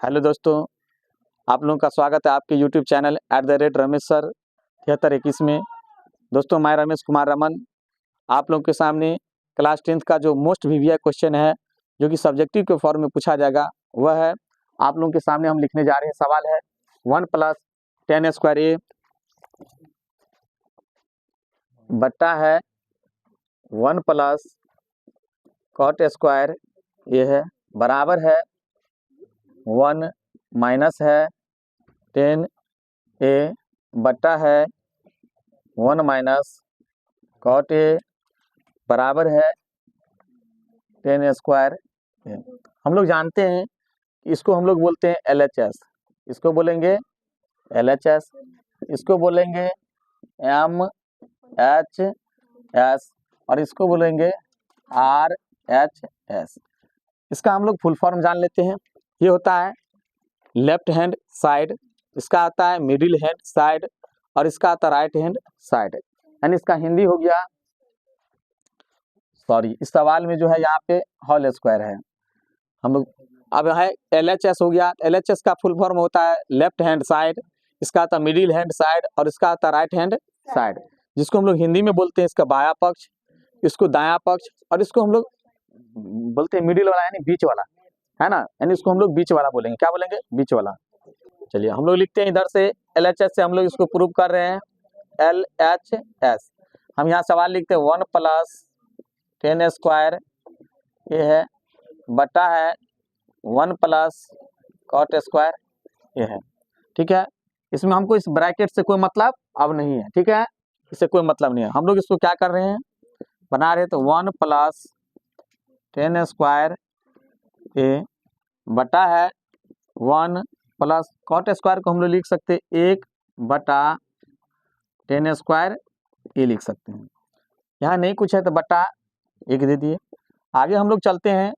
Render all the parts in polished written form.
Hello दोस्तों, आप लोगों का स्वागत है आपके यूट्यूब चैनल @रमेश सर 7321 में। दोस्तों, मैं रमेश कुमार रमन आप लोगों के सामने क्लास 10th का जो मोस्ट वीवीआई क्वेश्चन है, जो कि सब्जेक्टिव के फॉर्म में पूछा जाएगा, वह है आप लोगों के सामने हम लिखने जा रहे हैं। सवाल है 1 + 10² a बट्टा है 1 + cot² ये है बराबर है 1 माइनस है 10a बट्टा है 1 - cot a बराबर है 10² a। हम लोग जानते हैं इसको हम लोग बोलते हैं LHS, इसको बोलेंगे LHS, इसको बोलेंगे MHS और इसको बोलेंगे RHS। इसका हम लोग फुल फॉर्म जान लेते हैं। ये होता है लेफ्ट हैंड साइड, इसका आता है मिडिल हैंड साइड और इसका आता है राइट हैंड साइड। यानी इसका हिंदी हो गया, इस सवाल में जो है यहाँ पे होल स्क्वायर है। हम लोग अब है LHS हो गया। LHS का फुल फॉर्म होता है लेफ्ट हैंड साइड, इसका आता है मिडिल हैंड साइड और इसका आता है राइट हैंड साइड, जिसको हम लोग हिंदी में बोलते हैं इसका बायां पक्ष, इसको दायां पक्ष और इसको हम लोग बोलते हैं मिडिल वाला, यानी बीच वाला, है ना। यानी इसको हम लोग बीच वाला बोलेंगे। क्या बोलेंगे? बीच वाला। चलिए हम लोग लिखते हैं इधर से LHS से हम लोग इसको प्रूव कर रहे हैं LHS। हम यहाँ सवाल लिखते हैं 1 + 10² ये है बटा है 1 + cot² ये है। ठीक है, इसमें हमको इस ब्रैकेट से कोई मतलब अब नहीं है। ठीक है, इससे कोई मतलब नहीं है। हम लोग इसको क्या कर रहे हैं, बना रहे हैं। तो 1 + 10² ए बटा है 1 + cot² को हम लोग लिख सकते हैं 1 बटा 10² ये लिख सकते हैं। यहाँ नहीं कुछ है तो बटा 1 दे दिए। आगे हम लोग चलते हैं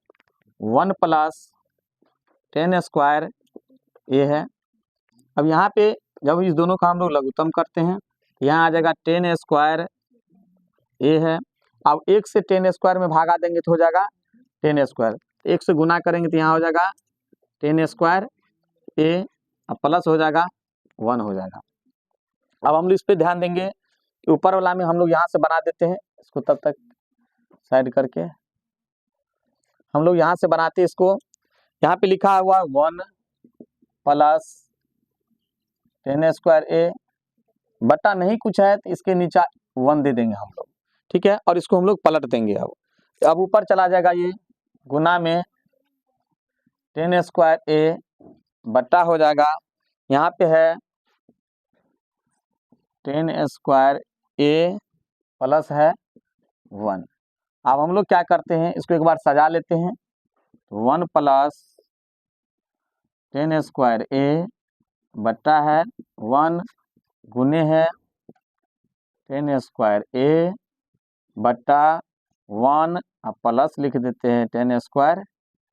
1 + 10² ये है। अब यहाँ पे जब इस दोनों का हम लोग लघुत्तम करते हैं, यहाँ आ जाएगा 10² ये है। अब 1 से 10² में भागा देंगे तो हो जाएगा 10²। 1 से गुना करेंगे तो यहाँ हो जाएगा 10² ए, अब प्लस हो जाएगा 1 हो जाएगा। अब हम लोग इस पे ध्यान देंगे कि ऊपर वाला में हम लोग यहाँ से बना देते हैं इसको, तब तक साइड करके हम लोग यहाँ से बनाते हैं इसको। यहाँ पे लिखा हुआ 1 + 10² ए बटा नहीं कुछ है तो इसके नीचे 1 दे देंगे हम लोग। ठीक है, और इसको हम लोग पलट देंगे। अब ऊपर चला जाएगा ये गुना में 10² ए बट्टा हो जाएगा, यहाँ पे है 10² ए प्लस है 1। अब हम लोग क्या करते हैं, इसको एक बार सजा लेते हैं। 1 + 10² ए बट्टा है 1 गुने है 10² ए बट्टा 1 प्लस लिख देते हैं 10²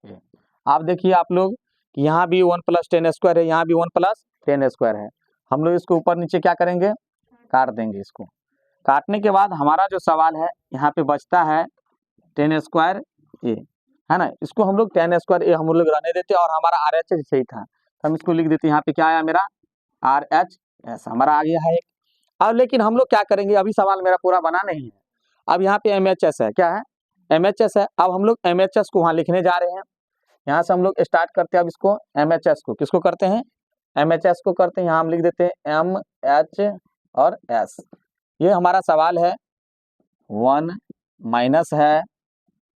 ए। आप देखिए आप लोग कि यहाँ भी 1 + 10² है, यहाँ भी 1 + 10² है। हम लोग इसको ऊपर नीचे क्या करेंगे, काट देंगे। इसको काटने के बाद हमारा जो सवाल है यहाँ पे बचता है 10² ए, है ना। इसको हम लोग 10² ए हम लोग रहने देते और हमारा RHS सही था, हम इसको लिख देते हैं। यहाँ पे क्या आया मेरा RHS हमारा आ गया है एक। अब लेकिन हम लोग क्या करेंगे, अभी सवाल मेरा पूरा बना नहीं है। अब यहाँ पे MHS है, क्या है? MHS है। अब हम लोग MHS को वहाँ लिखने जा रहे हैं। यहाँ से हम लोग स्टार्ट करते हैं। अब इसको MHS को किसको करते हैं, MHS को करते हैं। यहाँ हम लिख देते हैं MH और S। ये हमारा सवाल है 1 माइनस है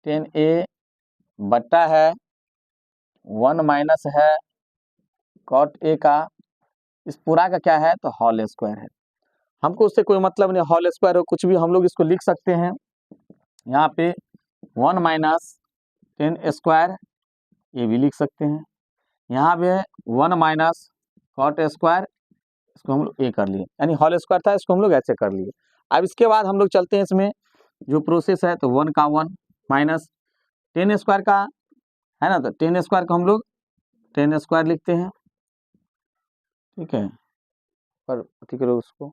10a बट्टा है 1 माइनस है cot a का, इस पूरा का क्या है तो होल स्क्वायर है। हमको उससे कोई मतलब नहीं, होल स्क्वायर हो कुछ भी हम लोग इसको लिख सकते हैं। यहाँ पे 1 - 10² ये भी लिख सकते हैं। यहाँ पे 1 - cot², इसको हम लोग ए कर लिए, यानी होल स्क्वायर था, इसको हम लोग ऐसे कर लिए। अब इसके बाद हम लोग चलते हैं इसमें जो प्रोसेस है, तो 1 का 1 माइनस 10² का है ना, तो 10² को हम लोग 10² लिखते हैं। ठीक है, पर ठीक है, उसको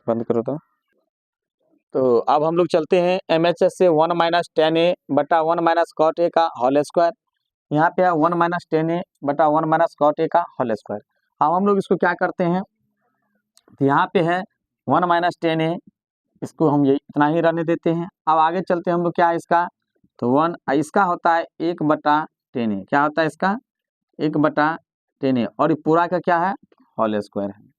बंद करो। तो अब हम लोग चलते हैं MHS से 1 - 10a बटा 1 - cot a का होल स्क्वायर। यहाँ पे है 1 माइनस टेन ए बटा 1 माइनस कॉट ए का होल स्क्वायर। अब हम लोग इसको क्या करते हैं, तो यहाँ पे है 1 माइनस टेन ए, इसको हम ये इतना ही रहने देते हैं। अब आगे चलते हैं हम लोग, क्या है इसका, तो 1 इसका होता है 1 बटा टेन ए, क्या होता है इसका 1 बटा टेन ए, और ये पूरा का क्या है होल स्क्वायर है।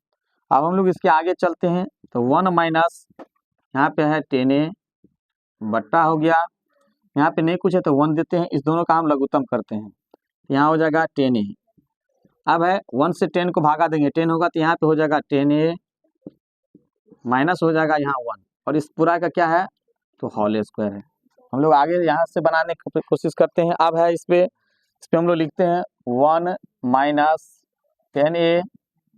अब हम लोग इसके आगे चलते हैं, तो 1 माइनस यहाँ पे है टेन ए बट्टा हो गया, यहाँ पे नहीं कुछ है तो 1 देते हैं, इस दोनों का हम लघुत्तम करते हैं, यहाँ हो जाएगा 10 ए। अब है 1 से 10 को भागा देंगे, 10 होगा तो यहाँ पे हो जाएगा 10 ए माइनस हो जाएगा यहाँ 1, और इस पूरा का क्या है तो होल स्क्वायर है। हम लोग आगे यहाँ से बनाने की कोशिश करते हैं। अब है इस पे हम लोग लिखते हैं 1 माइनस 10 ए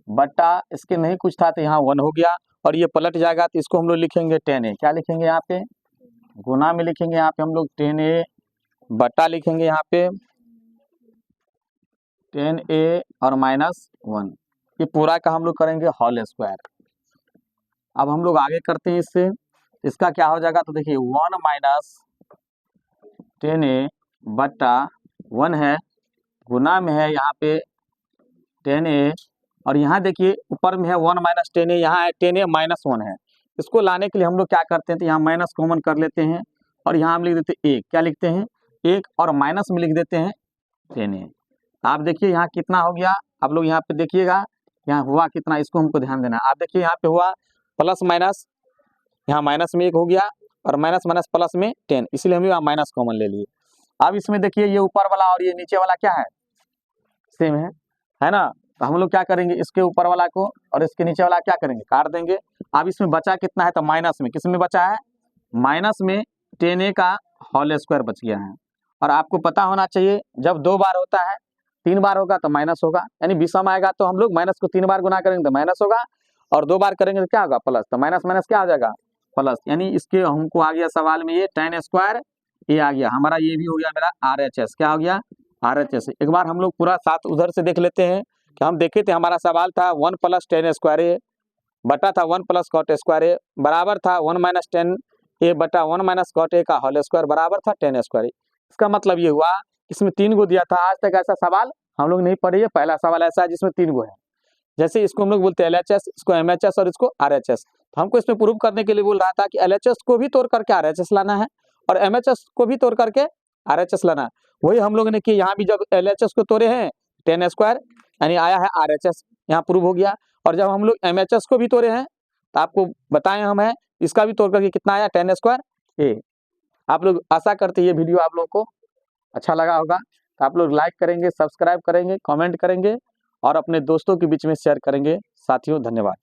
बट्टा, इसके नहीं कुछ था तो यहाँ 1 हो गया, और ये पलट जाएगा तो इसको हम लोग लिखेंगे 10 ए, क्या लिखेंगे यहाँ पे गुना में लिखेंगे, यहाँ पे हम लोग 10 ए बट्टा लिखेंगे, यहाँ पे 10 ए और माइनस 1, ये पूरा का हम लोग करेंगे होल स्क्वायर। अब हम लोग आगे करते हैं इससे, इसका क्या हो जाएगा, तो देखिए 1 माइनस 10 ए बट्टा 1 है, गुना में है यहाँ पे 10 ए, और यहाँ देखिए ऊपर में है 1 माइनस 10 ए, यहाँ है 10 ए माइनस 1 है। इसको लाने के लिए हम लोग क्या करते हैं, तो यहाँ माइनस कॉमन कर लेते हैं, और यहाँ हम लिख देते हैं 1, क्या लिखते हैं 1, और माइनस में लिख देते हैं 10 ए। आप देखिए यहाँ कितना हो गया, आप लोग यहाँ पे देखिएगा यहाँ हुआ कितना, इसको हमको ध्यान देना। आप देखिए यहाँ पे हुआ प्लस माइनस, यहाँ माइनस में 1 हो गया, और माइनस माइनस प्लस में 10, इसलिए हम यहाँ माइनस कॉमन ले लिए। अब इसमें देखिए ये ऊपर वाला और ये नीचे वाला क्या है सेम है ना, तो हम लोग क्या करेंगे, इसके ऊपर वाला को और इसके नीचे वाला क्या करेंगे काट देंगे। अब इसमें बचा कितना है, तो माइनस में, किस में बचा है माइनस में 10 ए का होल स्क्वायर बच गया है। और आपको पता होना चाहिए जब 2 बार होता है, 3 बार होगा तो माइनस होगा, यानी विषम आएगा तो हम लोग माइनस को 3 बार गुना करेंगे तो माइनस होगा, और 2 बार करेंगे तो क्या होगा प्लस, तो माइनस माइनस क्या हो जाएगा प्लस। यानी इसके हमको आ गया सवाल में ये tan स्क्वायर, ये आ गया हमारा, ये भी हो गया मेरा RHS, क्या हो गया RHS। एक बार हम लोग पूरा साथ उधर से देख लेते हैं कि हम देखे थे हमारा सवाल था 1 प्लस tan स्क्वायर ए बटा था 1 प्लस कॉट स्क्वायर ए बराबर था 1 माइनस 10 ए बटा 1 माइनस कॉट ए का होल स्क्वायर बराबर था tan स्क्वायर ए। इसका मतलब ये हुआ इसमें 3 गो दिया था, आज तक ऐसा सवाल हम लोग नहीं पढ़े, ये पहला सवाल ऐसा है जिसमें 3 गो है। जैसे इसको हम लोग बोलते हैं LHS, इसको MHS और इसको RHS। तो हमको इसमें प्रूव करने के लिए बोल रहा था कि LHS को भी तोड़ करके RHS लाना है, और MHS को भी तोड़ करके RHS लाना है। वही हम लोग ने कि यहाँ भी जब LHS को तोड़े हैं tan स्क्वायर यानी आया है RHS, यहाँ प्रूव हो गया। और जब हम लोग MHS को भी तोड़े हैं तो आपको बताएं हम है इसका भी तोड़ करके कितना आया tan स्क्वायर ए। आप लोग आशा करते ये वीडियो आप लोगों को अच्छा लगा होगा, तो आप लोग लाइक करेंगे, सब्सक्राइब करेंगे, कमेंट करेंगे और अपने दोस्तों के बीच में शेयर करेंगे। साथियों धन्यवाद।